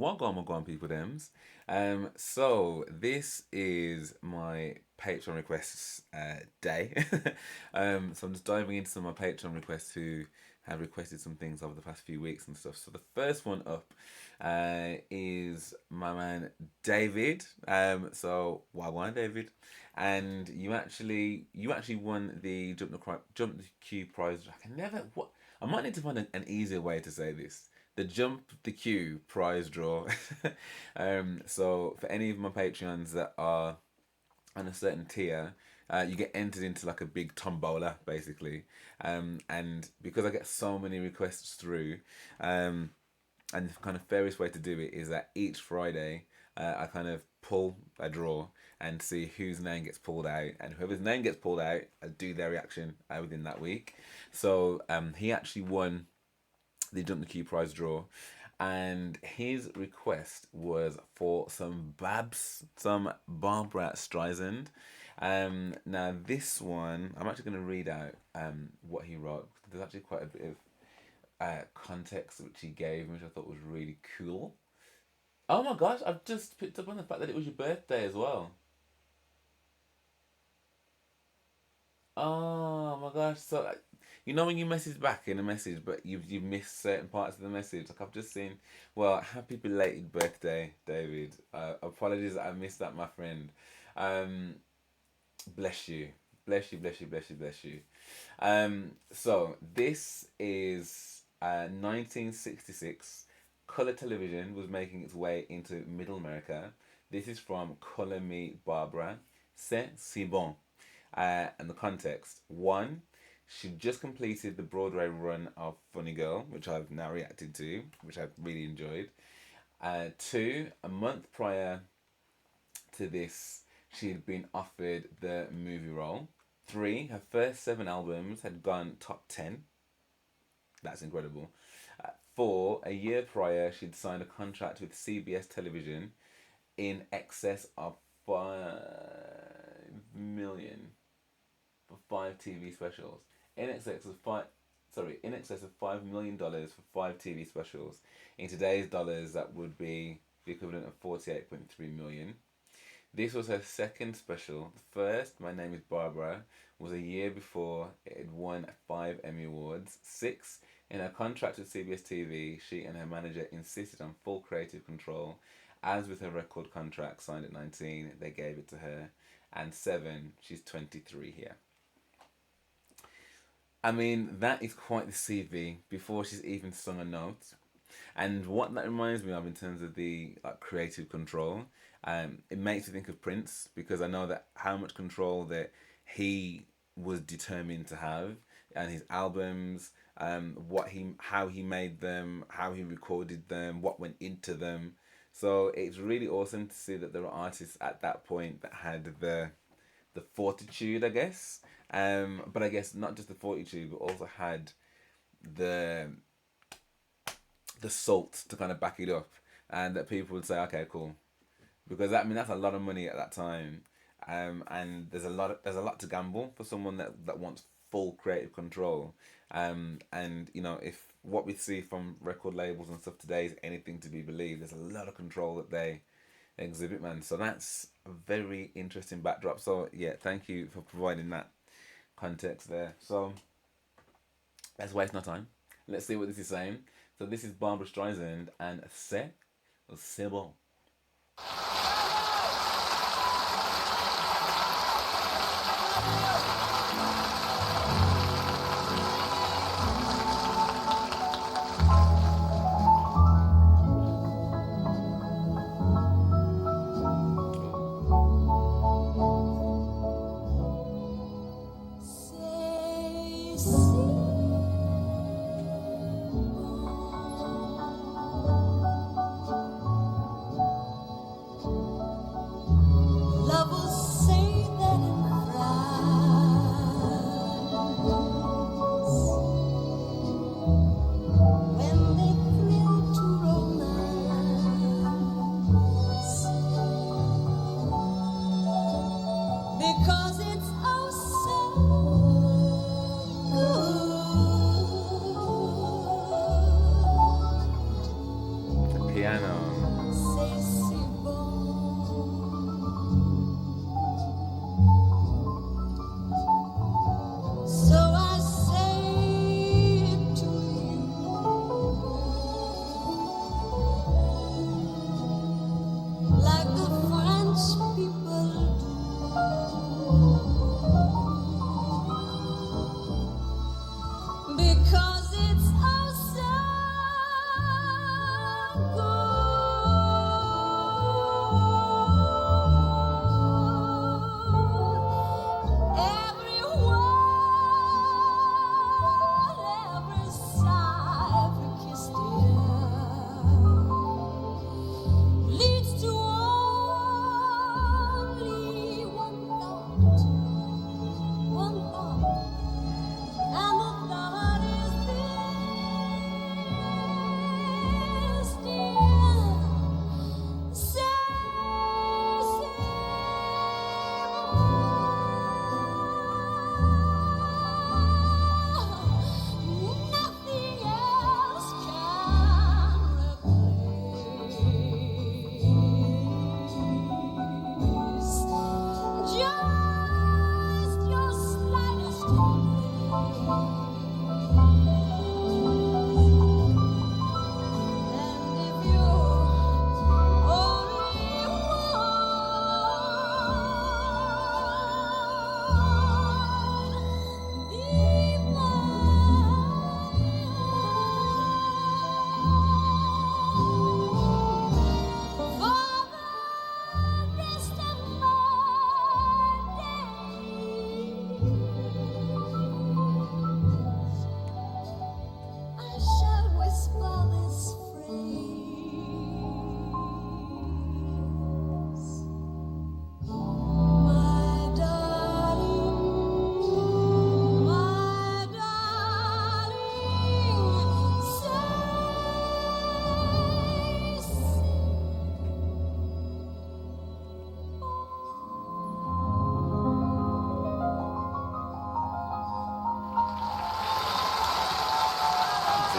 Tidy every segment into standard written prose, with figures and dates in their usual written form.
What going people thems. So this is my Patreon requests day. So I'm just diving into some of my Patreon requests who have requested some things over the past few weeks and stuff. So the first one up is my man David. So why David? And you actually won the Jump the Q prize. I can never what I might need to find an easier way to say this. The Jump the Queue prize draw. So for any of my Patreons that are on a certain tier, you get entered into like a big tombola basically. And because I get so many requests through, and the kind of fairest way to do it is that each Friday I kind of pull a draw and see whose name gets pulled out, and whoever's name gets pulled out, I do their reaction within that week. So he actually won the Jump the Key prize draw, and his request was for some Barbra Streisand. Now this one, I'm actually going to read out what he wrote. There's actually quite a bit of context which he gave, which I thought was really cool. Oh my gosh, I've just picked up on the fact that it was your birthday as well. Oh my gosh! So, you know when you message back in a message, but you've missed certain parts of the message. Like I've just seen. Well, happy belated birthday, David. Apologies that I missed that, my friend. Um, bless you, bless you, bless you, bless you, bless you. So this is 1966. Color television was making its way into Middle America. This is from Color Me Barbara. C'est si bon. And the context. One, she just completed the Broadway run of Funny Girl, which I've now reacted to, which I've really enjoyed. Two, a month prior to this, she had been offered the movie role. Three, her first seven albums had gone top 10. That's incredible. Four, a year prior, she'd signed a contract with CBS Television in excess of 5 million for 5 TV specials. In excess of five, in excess of $5 million for 5 TV specials. In today's dollars, that would be the equivalent of 48.3 million. This was her second special. The first, My Name is Barbara, was a year before it had won 5 Emmy Awards. Six, in her contract with CBS TV, she and her manager insisted on full creative control. As with her record contract signed at 19, they gave it to her. And seven, she's 23 here. I mean, that is quite the CV before she's even sung a note. And what that reminds me of in terms of the like creative control, it makes me think of Prince because I know that how much control that he was determined to have, and his albums, how he made them, how he recorded them, what went into them. So it's really awesome to see that there are artists at that point that had the fortitude, I guess. But I guess not just the fortitude, but also had the the salt to kind of back it up, and that people would say, okay, cool, because I mean that's a lot of money at that time, and there's a lot to gamble for someone that wants full creative control, and if what we see from record labels and stuff today is anything to be believed, there's a lot of control that they exhibit, man. So that's a very interesting backdrop. So yeah, thank you for providing that context there. So let's waste no time. Let's see what this is saying. So this is Barbra Streisand and C'est bon. C'est si bon.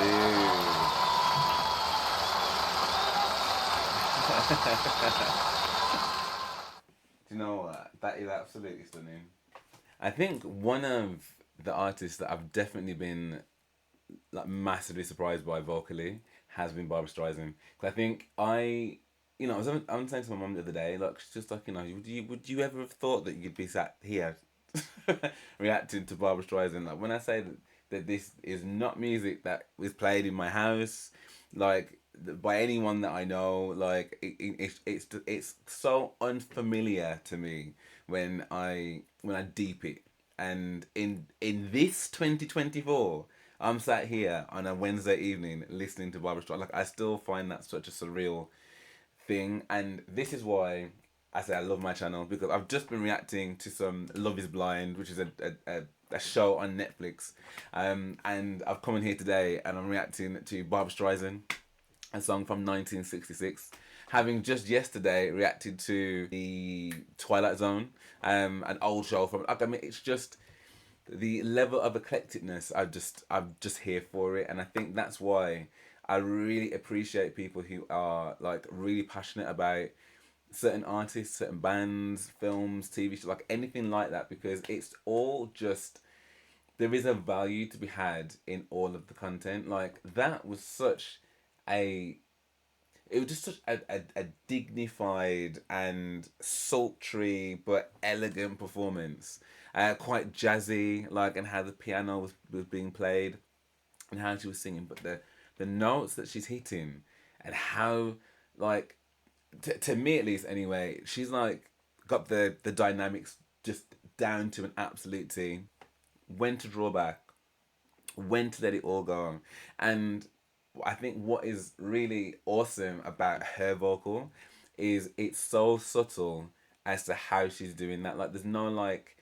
Dude. Do you know what? That is absolutely stunning. I think one of the artists that I've definitely been like massively surprised by vocally has been Barbra Streisand. Cause I think I was saying to my mum the other day, like she's just like, would you ever have thought that you'd be sat here reacting to Barbra Streisand? Like when I say that this is not music that is played in my house, like by anyone that I know, like it's so unfamiliar to me when I deep it. And in this 2024, I'm sat here on a Wednesday evening listening to Barbra Streisand. Like I still find that such a surreal thing, and this is why I say I love my channel, because I've just been reacting to some Love Is Blind, which is a show on Netflix, and I've come in here today and I'm reacting to Barbra Streisand, a song from 1966. Having just yesterday reacted to the Twilight Zone, an old show from. I mean, it's just the level of eclecticness. I'm just here for it, and I think that's why I really appreciate people who are like really passionate about certain artists, certain bands, films, TV shows, like anything like that, because it's all just there is a value to be had in all of the content. Like that was such a it was just such a dignified and sultry but elegant performance. Quite jazzy, like, and how the piano was being played and how she was singing, but the notes that she's hitting and how, like, to me at least anyway, she's like got the dynamics just down to an absolute T. When to draw back, when to let it all go. And I think what is really awesome about her vocal is it's so subtle as to how she's doing that. Like there's no like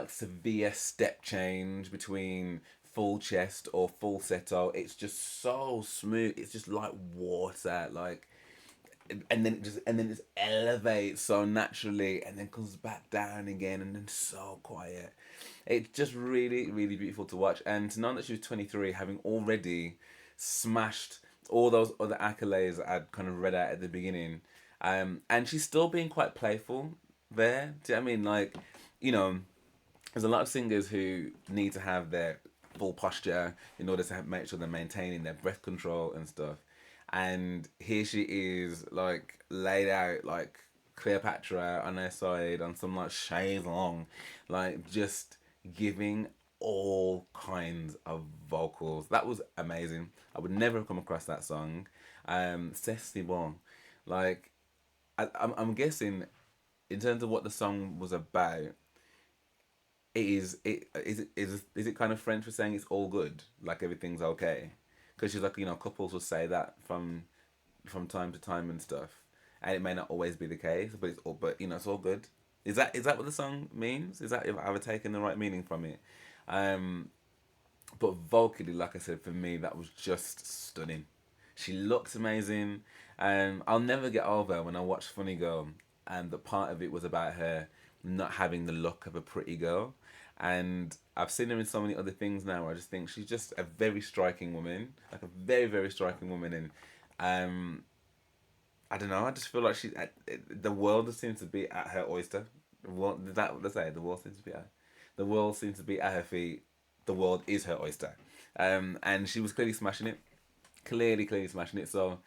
severe step change between full chest or falsetto. It's just so smooth. It's just like water. Like and then it just elevates so naturally and then comes back down again and then so quiet. It's just really, really beautiful to watch. And to know that she was 23, having already smashed all those other accolades that I'd kind of read out at the beginning. And she's still being quite playful there. Do you know what I mean? Like, you know, there's a lot of singers who need to have their full posture in order to make sure they're maintaining their breath control and stuff. And here she is, like, laid out like Cleopatra on her side on some like chaise long, like just giving all kinds of vocals. That was amazing. I would never have come across that song. C'est si bon. Like, I'm guessing in terms of what the song was about, is it kind of French for saying it's all good, like everything's okay, because she's like, couples will say that from time to time and stuff, and it may not always be the case, but it's all good. Is that what the song means? Is that, if I've taken the right meaning from it? Um, but vocally, like I said, for me that was just stunning. She looks amazing. I'll never get over when I watched Funny Girl, and the part of it was about her not having the look of a pretty girl. And I've seen her in so many other things now where I just think she's just a very striking woman, like a very, very striking woman. And um, I don't know, I just feel like the world just seems to be at her oyster. That what they say, the world seems to be at her feet. The world is her oyster. And she was clearly smashing it. Clearly smashing it. So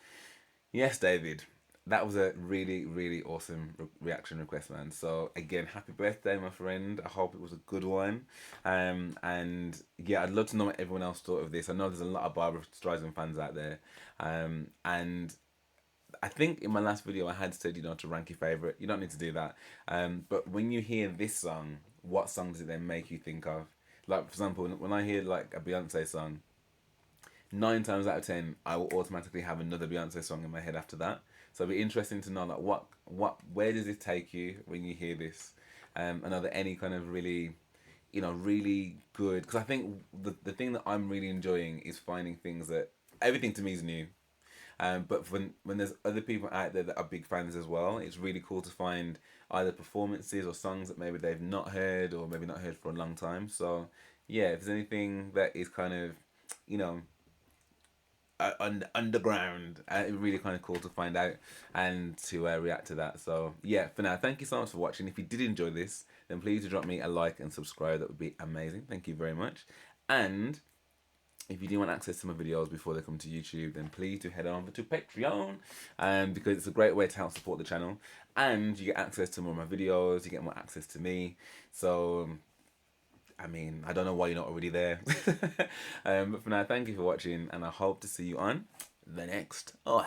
yes, David, that was a really, really awesome reaction request, man. So again, happy birthday, my friend. I hope it was a good one. And yeah, I'd love to know what everyone else thought of this. I know there's a lot of Barbra Streisand fans out there. And I think in my last video I had said, to rank your favorite. You don't need to do that. But when you hear this song, what song does it then make you think of? Like, for example, when I hear like a Beyonce song, 9 times out of 10, I will automatically have another Beyonce song in my head after that. So it'll be interesting to know, like, where does it take you when you hear this? And are there any kind of really, really good? Because I think the thing that I'm really enjoying is finding things that everything to me is new. But when there's other people out there that are big fans as well, it's really cool to find either performances or songs that maybe they've not heard or maybe not heard for a long time. So yeah, if there's anything that is kind of, you know, underground. It was really kind of cool to find out and to react to that. So yeah, for now, thank you so much for watching. If you did enjoy this, then please do drop me a like and subscribe. That would be amazing. Thank you very much. And if you do want access to my videos before they come to YouTube, then please do head over to Patreon, because it's a great way to help support the channel, and you get access to more of my videos, you get more access to me. So I mean, I don't know why you're not already there. But for now, thank you for watching, and I hope to see you on the next one.